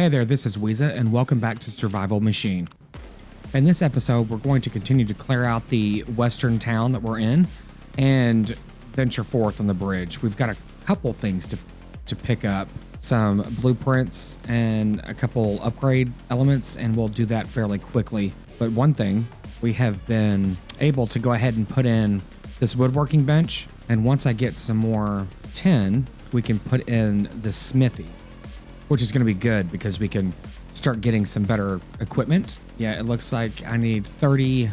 Hey there, this is Weeza, and welcome back to Survival Machine. In this episode, we're going to continue to clear out the western town that we're in and venture forth on the bridge. We've got a couple things to pick up, some blueprints and a couple upgrade elements, and we'll do that fairly quickly. But one thing, we have been able to go ahead and put in this woodworking bench, and once I get some more tin, we can put in the smithy, which is going to be good because we can start getting some better equipment. Yeah, it looks like I need 30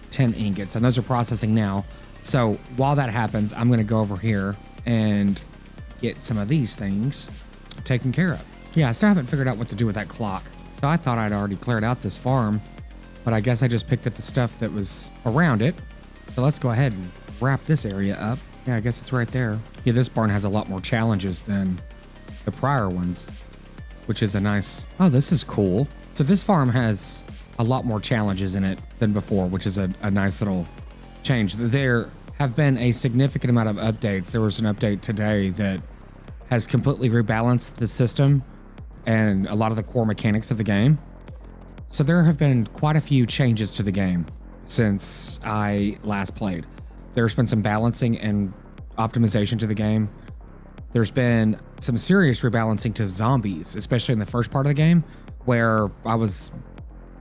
tin ingots, and those are processing now. So while that happens, I'm going to go over here and get some of these things taken care of. Yeah, I still haven't figured out what to do with that clock. So I thought I'd already cleared out this farm, but I guess I just picked up the stuff that was around it. So let's go ahead and wrap this area up. Yeah, I guess it's right there. Yeah, this barn has a lot more challenges than the prior ones, which is a nice, oh, this is cool. So this farm has a lot more challenges in it than before, which is a nice little change. There have been a significant amount of updates. There was an update today that has completely rebalanced the system and a lot of the core mechanics of the game. So there have been quite a few changes to the game since I last played. There's been some balancing and optimization to the game. There's been some serious rebalancing to zombies, especially in the first part of the game, where I was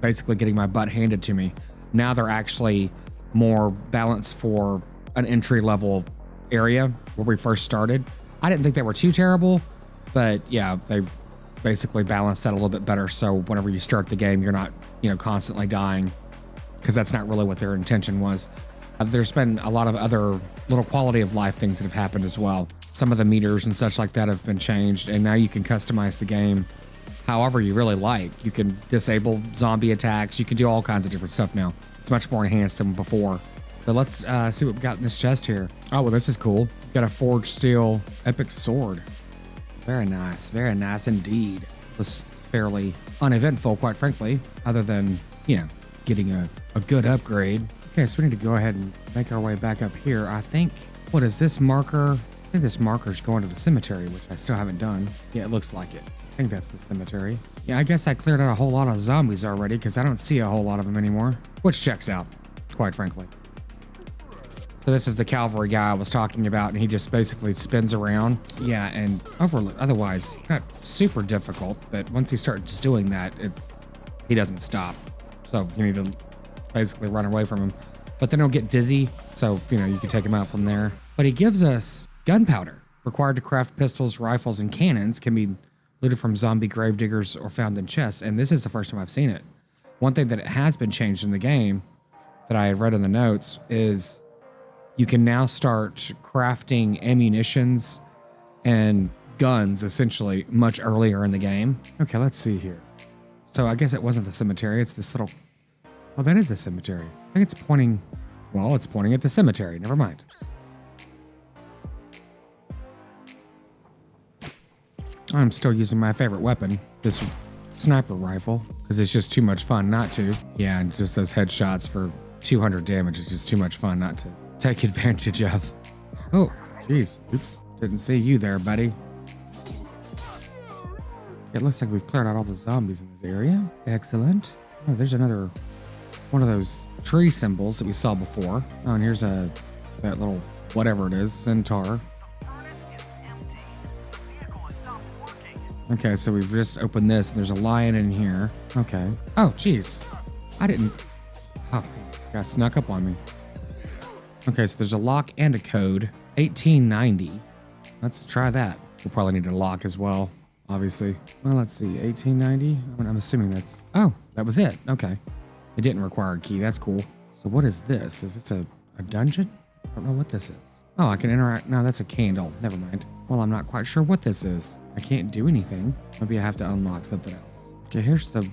basically getting my butt handed to me. Now they're actually more balanced for an entry-level area where we first started. I didn't think they were too terrible, but yeah, they've basically balanced that a little bit better. So whenever you start the game, you're not, constantly dying, because that's not really what their intention was. There's been a lot of other little quality of life things that have happened as well. Some of the meters and such like that have been changed, and now you can customize the game however you really like. You can disable zombie attacks. You can do all kinds of different stuff now. It's much more enhanced than before. But let's see what we got in this chest here. Oh, well, this is cool. Got a forged steel epic sword. Very nice indeed. It was fairly uneventful, quite frankly, other than, getting a good upgrade. Okay, so we need to go ahead and make our way back up here. I think, what is this marker? I think this marker's going to the cemetery, which I still haven't done. Yeah, it looks like it. I think that's the cemetery. Yeah, I guess I cleared out a whole lot of zombies already because I don't see a whole lot of them anymore, which checks out, quite frankly. So this is the cavalry guy I was talking about, and he just basically spins around. Yeah, and otherwise, not super difficult, but once he starts doing that, he doesn't stop. So you need to basically run away from him. But then he'll get dizzy, so, you can take him out from there. But he gives us gunpowder. Required to craft pistols, rifles, and cannons can be looted from zombie gravediggers or found in chests, and this is the first time I've seen it. One thing that has been changed in the game that I had read in the notes is you can now start crafting ammunitions and guns, essentially, much earlier in the game. Okay, let's see here. So I guess it wasn't the cemetery, it's this little... Oh, that is the cemetery. I think it's pointing at the cemetery. Never mind. I'm still using my favorite weapon, this sniper rifle, because it's just too much fun not to. Yeah, and just those headshots for 200 damage is just too much fun not to take advantage of. Oh, jeez. Oops. Didn't see you there, buddy. It looks like we've cleared out all the zombies in this area. Excellent. Oh, there's another one of those tree symbols that we saw before. Oh, and here's that little whatever it is, centaur. Okay, so we've just opened this, and there's a lion in here. Okay. Oh, jeez. Oh, got snuck up on me. Okay, so there's a lock and a code. 1890. Let's try that. We'll probably need a lock as well, obviously. Well, let's see. 1890? I'm assuming that's... Oh, that was it. Okay. It didn't require a key. That's cool. So what is this? Is this a dungeon? I don't know what this is. Oh, I can interact. No, that's a candle. Never mind. Well, I'm not quite sure what this is. I can't do anything. Maybe I have to unlock something else. Okay, here's the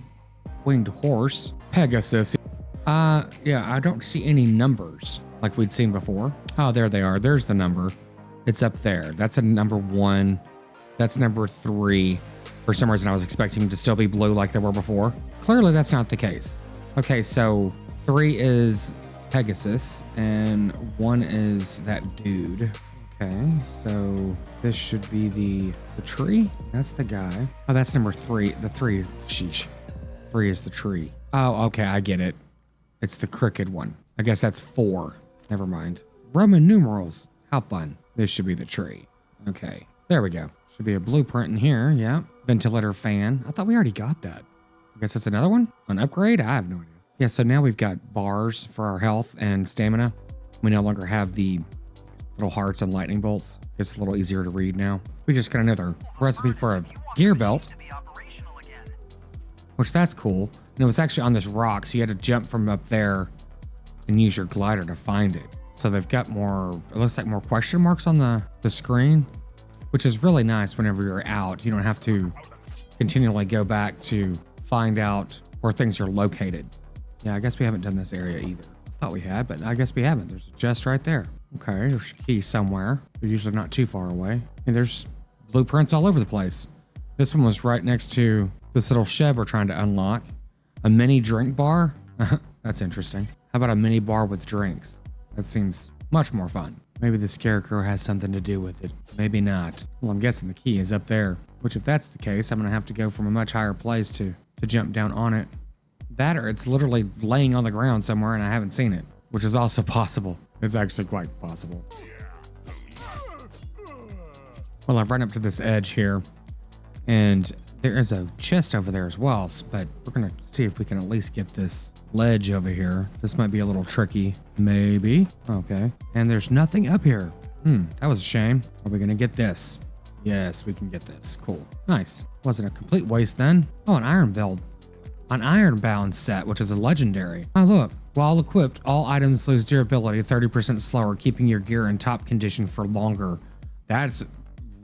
winged horse. Pegasus. Yeah, I don't see any numbers like we'd seen before. Oh, there they are. There's the number. It's up there. That's a number 1. That's number 3. For some reason, I was expecting them to still be blue like they were before. Clearly, that's not the case. Okay, so 3 is Pegasus, and 1 is that dude. Okay, so this should be the tree. That's the guy. Oh, that's number 3. The 3 is sheesh. 3 is the tree. Oh, okay, I get it. It's the crooked one. I guess that's 4. Never mind. Roman numerals. How fun. This should be the tree. Okay, there we go. Should be a blueprint in here. Yeah. Ventilator fan. I thought we already got that. I guess that's another one? An upgrade? I have no idea. Yeah, so now we've got bars for our health and stamina. We no longer have the little hearts and lightning bolts. It's a little easier to read now. We just got another recipe for a gear belt, which that's cool. And it was actually on this rock, so you had to jump from up there and use your glider to find it. So they've got more, it looks like more question marks on the screen, which is really nice whenever you're out. You don't have to continually go back to find out where things are located. Yeah, I guess we haven't done this area either. Thought we had, but I guess we haven't. There's a chest right there. Okay, there's a key somewhere. They're usually not too far away. And there's blueprints all over the place. This one was right next to this little shed we're trying to unlock. A mini drink bar. That's interesting. How about a mini bar with drinks? That seems much more fun. Maybe the scarecrow has something to do with it. Maybe not. Well, I'm guessing the key is up there, which if that's the case, I'm gonna have to go from a much higher place to jump down on it. That or it's literally laying on the ground somewhere and I haven't seen it, which is also possible. It's actually quite possible. Well, I've run up to this edge here and there is a chest over there as well, but we're gonna see if we can at least get this ledge over here. This might be a little tricky, maybe. Okay, and there's nothing up here. That was a shame. Are we gonna get this? Yes, we can get this. Cool, nice. Wasn't a complete waste then. Oh, an iron build. An ironbound set, which is a legendary. Oh, look. While equipped, all items lose durability 30% slower, keeping your gear in top condition for longer. That's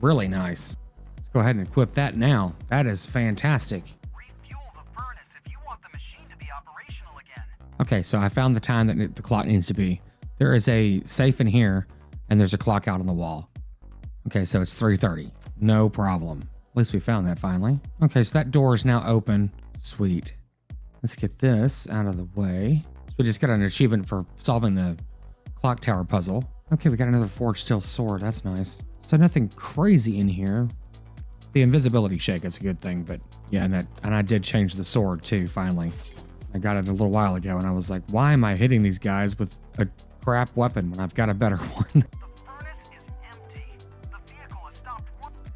really nice. Let's go ahead and equip that now. That is fantastic. Refuel the furnace if you want the machine to be operational again. Okay, so I found the time that the clock needs to be. There is a safe in here, and there's a clock out on the wall. Okay, so it's 3:30. No problem. At least we found that finally. Okay, so that door is now open. Sweet. Let's get this out of the way. So we just got an achievement for solving the clock tower puzzle. Okay, we got another forged steel sword. That's nice. So nothing crazy in here. The invisibility shake is a good thing, but yeah, and I did change the sword too, finally. I got it a little while ago and I was like, why am I hitting these guys with a crap weapon when I've got a better one?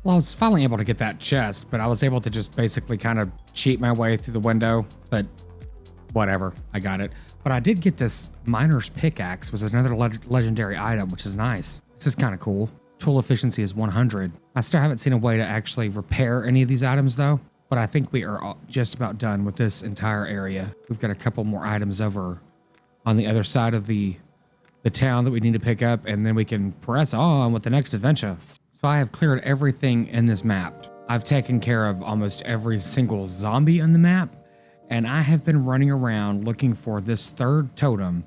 Well, I was finally able to get that chest, but I was able to just basically kind of cheat my way through the window, but whatever, I got it. But I did get this miner's pickaxe, which is another legendary item, which is nice. This is kind of cool. Tool efficiency is 100. I still haven't seen a way to actually repair any of these items though, but I think we are just about done with this entire area. We've got a couple more items over on the other side of the town that we need to pick up, and then we can press on with the next adventure. So I have cleared everything in this map. I've taken care of almost every single zombie on the map, and I have been running around looking for this third totem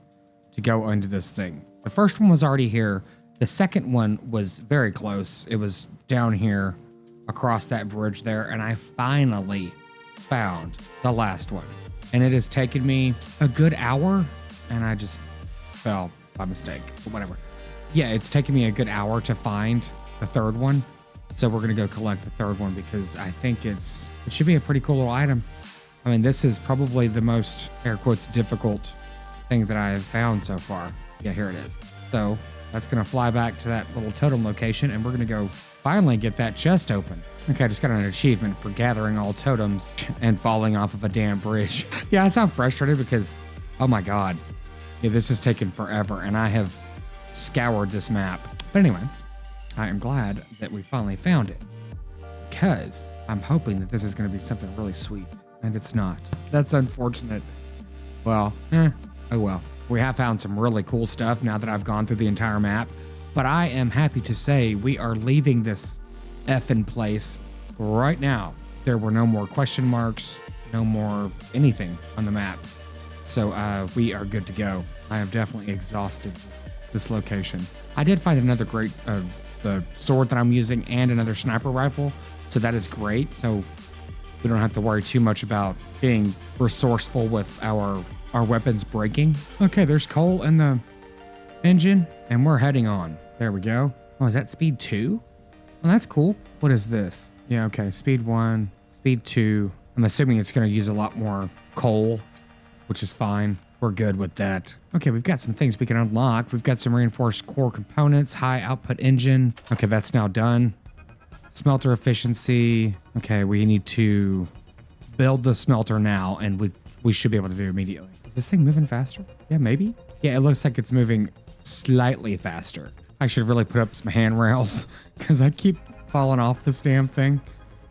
to go into this thing. The first one was already here. The second one was very close. It was down here across that bridge there, and I finally found the last one. And it has taken me a good hour, and I just fell by mistake, but whatever. Yeah, it's taken me a good hour to find the third one. So we're gonna go collect the third one because I think it should be a pretty cool little item. I mean, this is probably the most, air quotes, difficult thing that I have found so far. Yeah, here it is. So that's gonna fly back to that little totem location and we're gonna go finally get that chest open. Okay, I just got an achievement for gathering all totems and falling off of a damn bridge. Yeah, I sound frustrated because, oh my God. Yeah, this has taken forever and I have scoured this map. But anyway, I am glad that we finally found it because I'm hoping that this is going to be something really sweet, and it's not. That's unfortunate. Well, oh well. We have found some really cool stuff now that I've gone through the entire map, but I am happy to say we are leaving this effing place right now. There were no more question marks, no more anything on the map. So we are good to go. I have definitely exhausted this location. I did find another great the sword that I'm using and another sniper rifle, so that is great. So we don't have to worry too much about being resourceful with our weapons breaking. Okay, there's coal in the engine and we're heading on. There we go. Oh, is that speed 2? Well, that's cool. What is this? Yeah, okay. Speed 1, speed 2. I'm assuming it's going to use a lot more coal, which is fine. We're good with that. Okay, we've got some things we can unlock. We've got some reinforced core components, high output engine. Okay, that's now done. Smelter efficiency. Okay, we need to build the smelter now, and we should be able to do it immediately. Is this thing moving faster? Yeah, maybe. Yeah, it looks like it's moving slightly faster. I should really put up some handrails because I keep falling off this damn thing.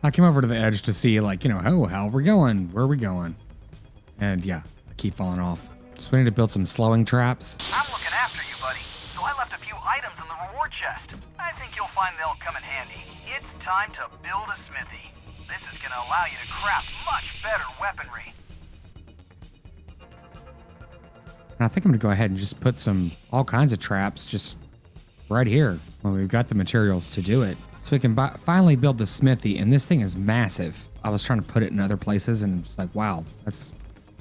I came over to the edge to see, like, you know, oh, how are we going? Where are we going? And yeah, I keep falling off. So we need to build some slowing traps. I'm looking after you, buddy. So I left a few items in the reward chest. I think you'll find they'll come in handy. It's time to build a smithy. This is going to allow you to craft much better weaponry. And I think I'm going to go ahead and just put all kinds of traps just right here. Well, we've got the materials to do it. So we can finally build the smithy, and this thing is massive. I was trying to put it in other places, and it's like, wow, that's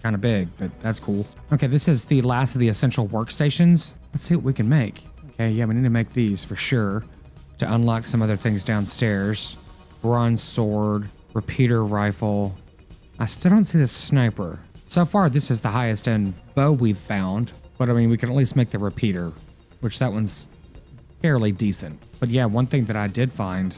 kind of big, but that's cool. Okay, this is the last of the essential workstations. Let's see what we can make. Okay, yeah, we need to make these for sure to unlock some other things downstairs. Bronze sword, repeater rifle. I still don't see the sniper. So far, this is the highest end bow we've found, but I mean, we can at least make the repeater, which that one's fairly decent. But yeah, one thing that I did find,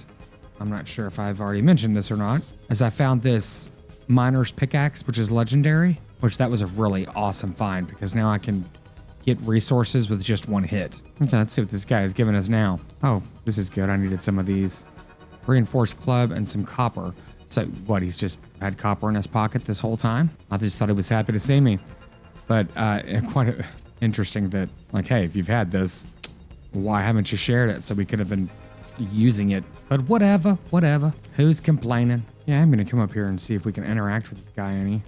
I'm not sure if I've already mentioned this or not, is I found this miner's pickaxe, which is legendary, which that was a really awesome find because now I can get resources with just one hit. Okay, let's see what this guy is giving us now. Oh, this is good. I needed some of these. Reinforced club and some copper. So what, he's just had copper in his pocket this whole time? I just thought he was happy to see me. But quite interesting that, like, hey, if you've had this, why haven't you shared it? So we could have been using it. But whatever. Who's complaining? Yeah, I'm going to come up here and see if we can interact with this guy any.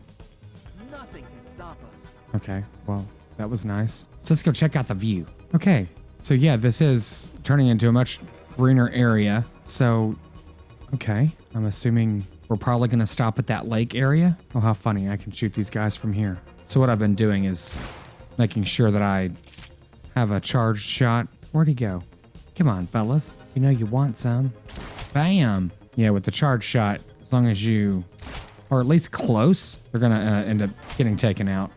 Nothing can stop us. Okay, well, that was nice. So let's go check out the view. Okay, so yeah, this is turning into a much greener area. So, okay, I'm assuming we're probably going to stop at that lake area. Oh, how funny. I can shoot these guys from here. So what I've been doing is making sure that I have a charged shot. Where'd he go? Come on, fellas. You know you want some. Bam. Yeah, with the charged shot, as long as you are at least close, they're going to end up getting taken out.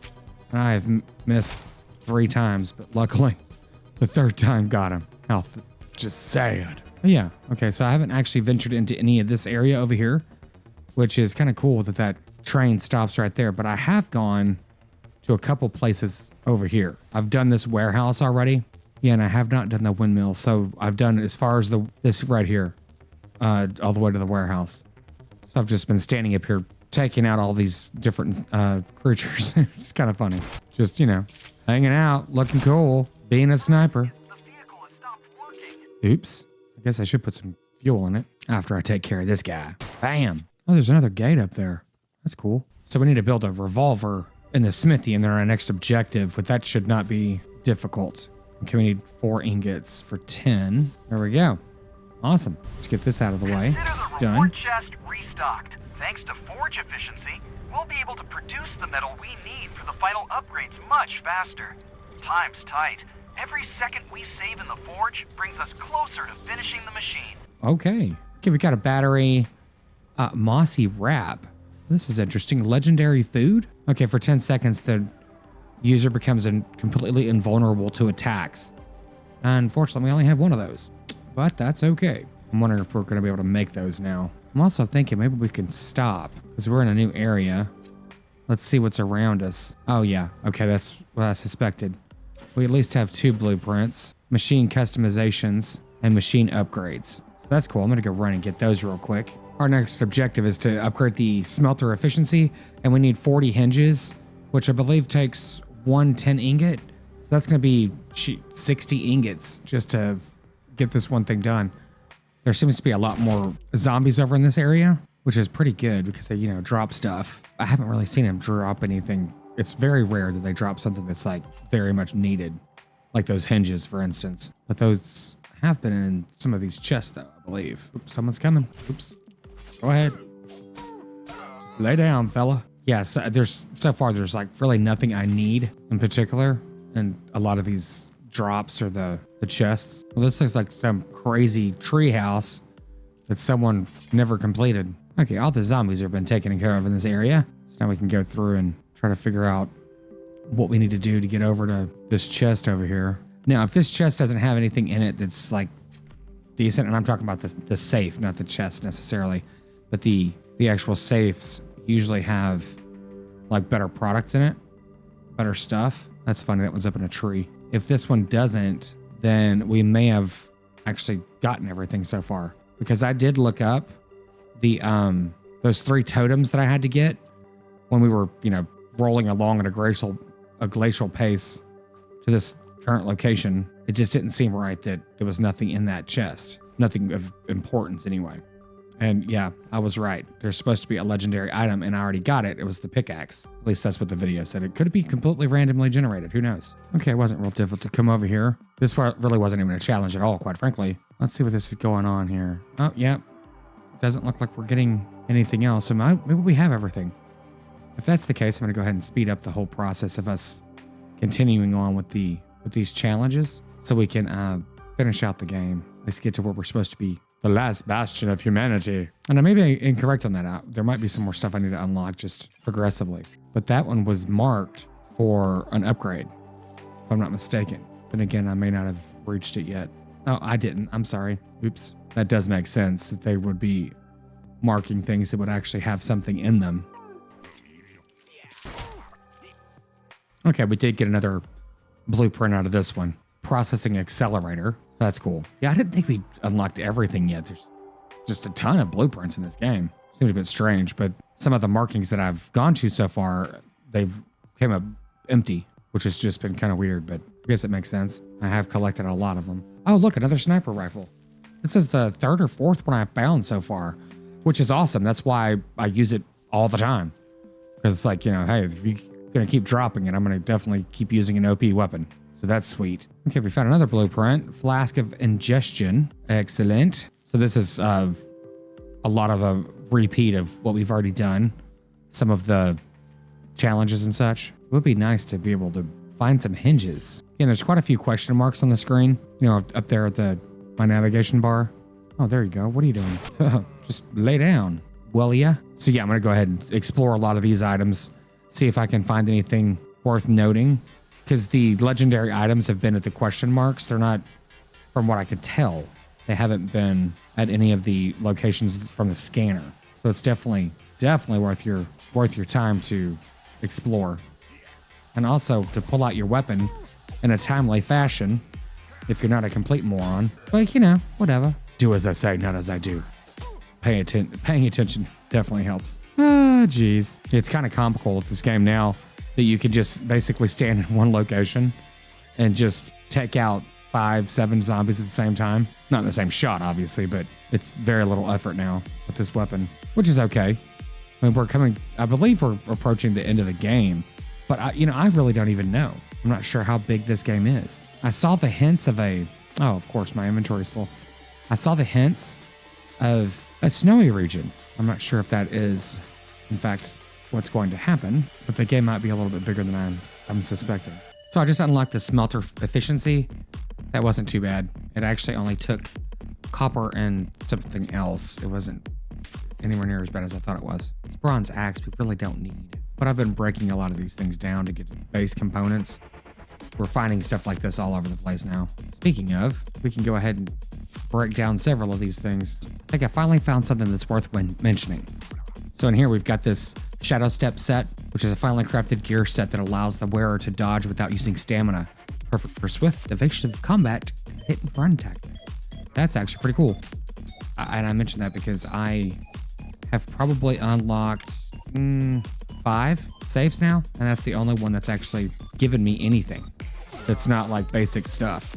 And I have missed 3 times, but luckily the 3rd time got him. Just sad. But yeah, okay, so I haven't actually ventured into any of this area over here, which is kind of cool that train stops right there. But I have gone to a couple places over here. I've done this warehouse already. Yeah, and I have not done the windmill. So I've done as far as this right here, all the way to the warehouse. So I've just been standing up here taking out all these different creatures. It's kind of funny. Just, you know, hanging out, looking cool, being a sniper. The vehicle has stopped working. Oops. I guess I should put some fuel in it after I take care of this guy. Bam. Oh, there's another gate up there. That's cool. So we need to build a revolver in the smithy, and then our next objective, but that should not be difficult. Okay, we need 4 ingots for 10. There we go. Awesome. Let's get this out of the way. Consider the Done. reward chest restocked. Thanks to forge efficiency, we'll be able to produce the metal we need for the final upgrades much faster. Time's tight. Every second we save in the forge brings us closer to finishing the machine. Okay. Okay, we got a battery. Mossy wrap. This is interesting. Legendary food? Okay, for 10 seconds, the user becomes completely invulnerable to attacks. Unfortunately, we only have one of those, but that's okay. I'm wondering if we're going to be able to make those now. I'm also thinking maybe we can stop because we're in a new area. Let's see what's around us. Oh, yeah. Okay, that's what I suspected. We at least have 2 blueprints, machine customizations, and machine upgrades. So that's cool. I'm going to go run and get those real quick. Our next objective is to upgrade the smelter efficiency, and we need 40 hinges, which I believe takes 110 ingot. So that's going to be 60 ingots just to get this one thing done. There seems to be a lot more zombies over in this area, which is pretty good because they, you know, drop stuff. I haven't really seen them drop anything. It's very rare that they drop something that's like very much needed, like those hinges, for instance. But those have been in some of these chests, though, I believe. Oops, someone's coming. Oops. Go ahead. Just lay down, fella. Yeah, so far there's like really nothing I need in particular, and a lot of these drops are the the chests. Well, this looks like some crazy tree house that someone never completed. Okay, all the zombies have been taken care of in this area. So now we can go through and try to figure out what we need to do to get over to this chest over here. Now, if this chest doesn't have anything in it that's like decent, and I'm talking about the safe, not the chest necessarily, but the actual safes usually have like better products in it, better stuff. That's funny, that one's up in a tree. If this one doesn't, then we may have actually gotten everything so far, because I did look up the those 3 totems that I had to get when we were, you know, rolling along at a glacial pace to this current location. It just didn't seem right that there was nothing in that chest, nothing of importance anyway. And yeah, I was right. There's supposed to be a legendary item, and I already got it. It was the pickaxe. At least that's what the video said. It could be completely randomly generated. Who knows? Okay, it wasn't real difficult to come over here. This part really wasn't even a challenge at all, quite frankly. Let's see what this is going on here. Oh, yeah. Doesn't look like we're getting anything else. So maybe we have everything. If that's the case, I'm going to go ahead and speed up the whole process of us continuing on with these challenges so we can finish out the game. Let's get to where we're supposed to be. The last bastion of humanity. And I may be incorrect on that. There might be some more stuff I need to unlock just progressively. But that one was marked for an upgrade, if I'm not mistaken. Then again, I may not have reached it yet. Oh, I didn't. I'm sorry. Oops. That does make sense that they would be marking things that would actually have something in them. Okay, we did get another blueprint out of this one. Processing accelerator. That's cool. Yeah, I didn't think we unlocked everything yet. There's just a ton of blueprints in this game. Seems a bit strange, but some of the markings that I've gone to so far, they've came up empty, which has just been kind of weird, but I guess it makes sense. I have collected a lot of them. Oh, look, another sniper rifle. This is the 3rd or 4th one I've found so far, which is awesome. That's why I use it all the time. Because it's like, you know, hey, if you're going to keep dropping it, I'm going to definitely keep using an OP weapon. So that's sweet. Okay, we found another blueprint. Flask of ingestion. Excellent. So this is a lot of a repeat of what we've already done. Some of the challenges and such. It would be nice to be able to find some hinges. And there's quite a few question marks on the screen. You know, up there at my navigation bar. Oh, there you go. What are you doing? Just lay down, will ya? So yeah, I'm going to go ahead and explore a lot of these items. See if I can find anything worth noting. Because the legendary items have been at the question marks. They're not, from what I could tell, they haven't been at any of the locations from the scanner. So it's definitely worth your time to explore. And also to pull out your weapon in a timely fashion if you're not a complete moron. Like, you know, whatever. Do as I say, not as I do. Paying attention definitely helps. Ah, geez. It's kind of comical with this game now that you can just basically stand in one location and just take out 5-7 zombies at the same time. Not in the same shot, obviously, but it's very little effort now with this weapon, which is okay. I mean, I believe we're approaching the end of the game, but I really don't even know. I'm not sure how big this game is. I saw the hints of oh, of course, my inventory's full. I saw the hints of a snowy region. I'm not sure if that is, in fact, what's going to happen, but the game might be a little bit bigger than I'm suspecting. So I just unlocked the smelter efficiency. That wasn't too bad. It actually only took copper and something else. It wasn't anywhere near as bad as I thought it was. This bronze axe we really don't need, but I've been breaking a lot of these things down to get base components. We're finding stuff like this all over the place now. Speaking of, we can go ahead and break down several of these things. I think I finally found something that's worth mentioning. So in here, we've got this Shadow Step set, which is a finely crafted gear set that allows the wearer to dodge without using stamina. Perfect for swift, evasive combat and hit and run tactics. That's actually pretty cool. And I mentioned that because I have probably unlocked 5 safes now, and that's the only one that's actually given me anything that's not like basic stuff.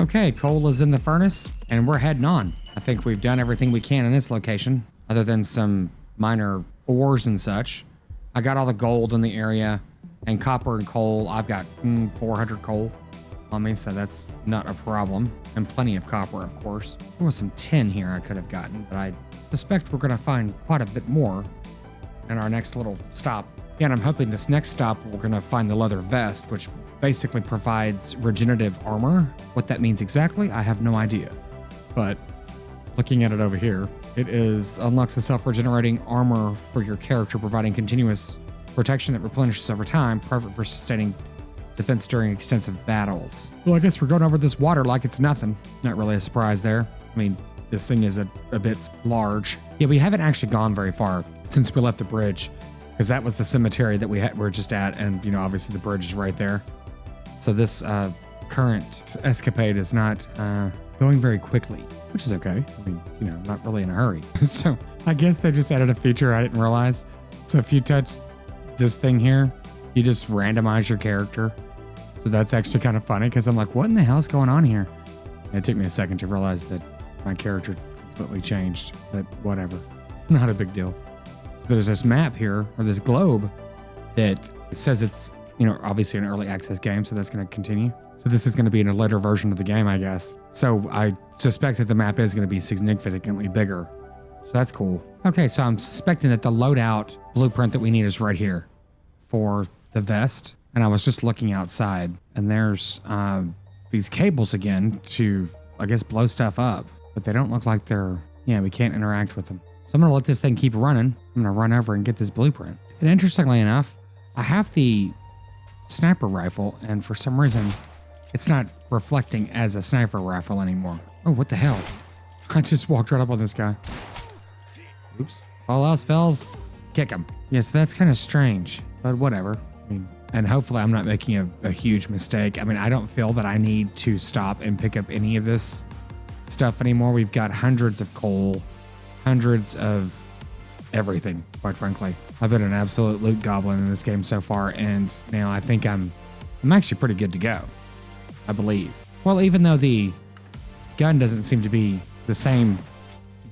Okay, coal is in the furnace, and we're heading on. I think we've done everything we can in this location, other than some minor ores and such. I got all the gold in the area, and copper and coal. I've got 400 coal. on me, so that's not a problem. And plenty of copper, of course. There was some tin here I could have gotten, but I suspect we're going to find quite a bit more in our next little stop. Yeah, and I'm hoping this next stop we're going to find the leather vest, which basically provides regenerative armor. What that means exactly, I have no idea. But looking at it over here, it unlocks a self-regenerating armor for your character, providing continuous protection that replenishes over time, perfect for sustaining defense during extensive battles. Well, I guess we're going over this water like it's nothing. Not really a surprise there. I mean, this thing is a bit large. Yeah, we haven't actually gone very far since we left the bridge, because that was the cemetery that we're just at, and obviously the bridge is right there. So this current escapade is not going very quickly, which is okay. I mean, I'm not really in a hurry. So I guess they just added a feature I didn't realize. So if you touch this thing here, you just randomize your character. So that's actually kind of funny, because I'm like, what in the hell is going on here? And it took me a second to realize that my character completely changed, but whatever. Not a big deal. So there's this map here, or this globe, that says it's, obviously an early access game, so that's going to continue. So this is going to be in a later version of the game, I guess. So I suspect that the map is going to be significantly bigger. So that's cool. Okay, so I'm suspecting that the loadout blueprint that we need is right here for the vest. And I was just looking outside, and there's these cables again to, I guess, blow stuff up. But they don't look like we can't interact with them. So I'm going to let this thing keep running. I'm going to run over and get this blueprint. And interestingly enough, I have the sniper rifle, and for some reason, it's not reflecting as a sniper rifle anymore. Oh, what the hell? I just walked right up on this guy. Oops. If all else fails, kick him. Yeah, so that's kind of strange, but whatever. I mean, and hopefully I'm not making a huge mistake. I mean, I don't feel that I need to stop and pick up any of this stuff anymore. We've got hundreds of coal, hundreds of everything, quite frankly. I've been an absolute loot goblin in this game so far, and now I think I'm actually pretty good to go, I believe. Well, even though the gun doesn't seem to be the same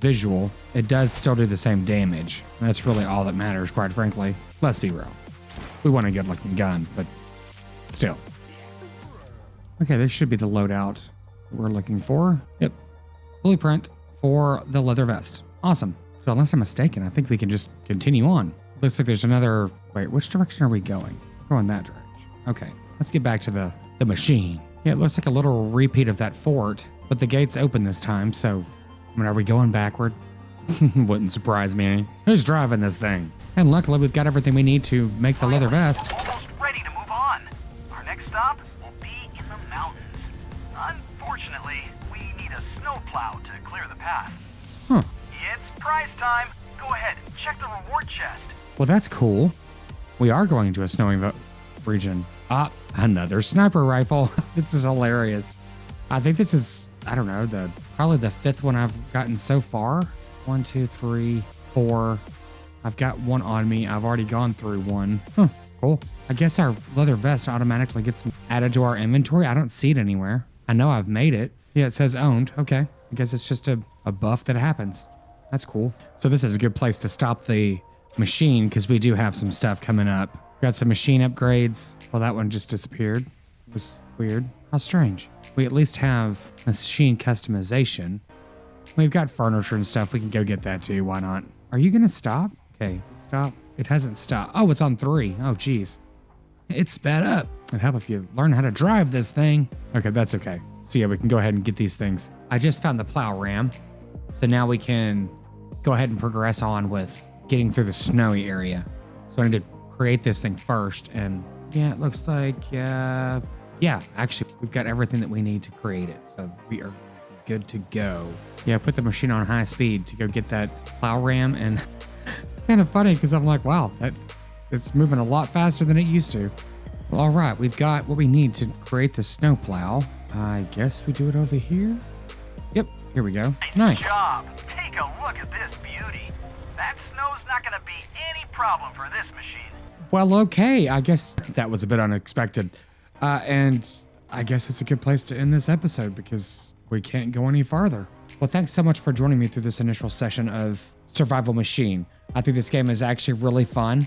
visual, it does still do the same damage. That's really all that matters, quite frankly. Let's be real. We want a good looking gun, but still. Okay, this should be the loadout we're looking for. Yep. Blueprint for the leather vest. Awesome. So unless I'm mistaken, I think we can just continue on. Looks like there's another... Wait, which direction are we going? We're going that direction. Okay, let's get back to the machine. Yeah, it looks like a little repeat of that fort, but the gate's open this time, so... I mean, are we going backward? Wouldn't surprise me any. Who's driving this thing? And luckily, we've got everything we need to make the leather vest. Almost ready to move on. Our next stop will be in the mountains. Unfortunately, we need a snowplow to clear the path. Huh. It's prize time. Go ahead, check the reward chest. Well, that's cool. We are going to a snowy region. Ah, another sniper rifle. This is hilarious. I think this is, I don't know, probably the fifth one I've gotten so far. 1, 2, 3, 4. I've got one on me. I've already gone through one. Huh, cool. I guess our leather vest automatically gets added to our inventory. I don't see it anywhere. I know I've made it. Yeah, it says owned. Okay. I guess it's just a buff that happens. That's cool. So this is a good place to stop the machine, because we do have some stuff coming up. Got some machine upgrades. Well, that one just disappeared. It was weird. How strange. We at least have machine customization. We've got furniture and stuff. We can go get that too. Why not? Are you going to stop? Okay, stop. It hasn't stopped. Oh, it's on 3. Oh, geez. It's sped up. It'd help if you learn how to drive this thing. Okay, that's okay. So yeah, we can go ahead and get these things. I just found the plow ram. So now we can go ahead and progress on with getting through the snowy area. So I need to create this thing first. And yeah, it looks like, yeah, actually, we've got everything that we need to create it. So we are good to go. Yeah, put the machine on high speed to go get that plow ram. And kind of funny, because I'm like, wow, it's moving a lot faster than it used to. Well, all right, we've got what we need to create the snow plow. I guess we do it over here. Yep, here we go. Nice. Good job. Take a look at this beauty. That snow's not going to be any problem for this machine. Well, okay. I guess that was a bit unexpected. And I guess it's a good place to end this episode, because we can't go any farther. Well, thanks so much for joining me through this initial session of Survival Machine. I think this game is actually really fun.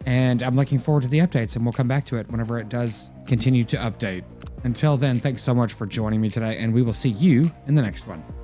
And I'm looking forward to the updates, and we'll come back to it whenever it does continue to update. Until then, thanks so much for joining me today, and we will see you in the next one.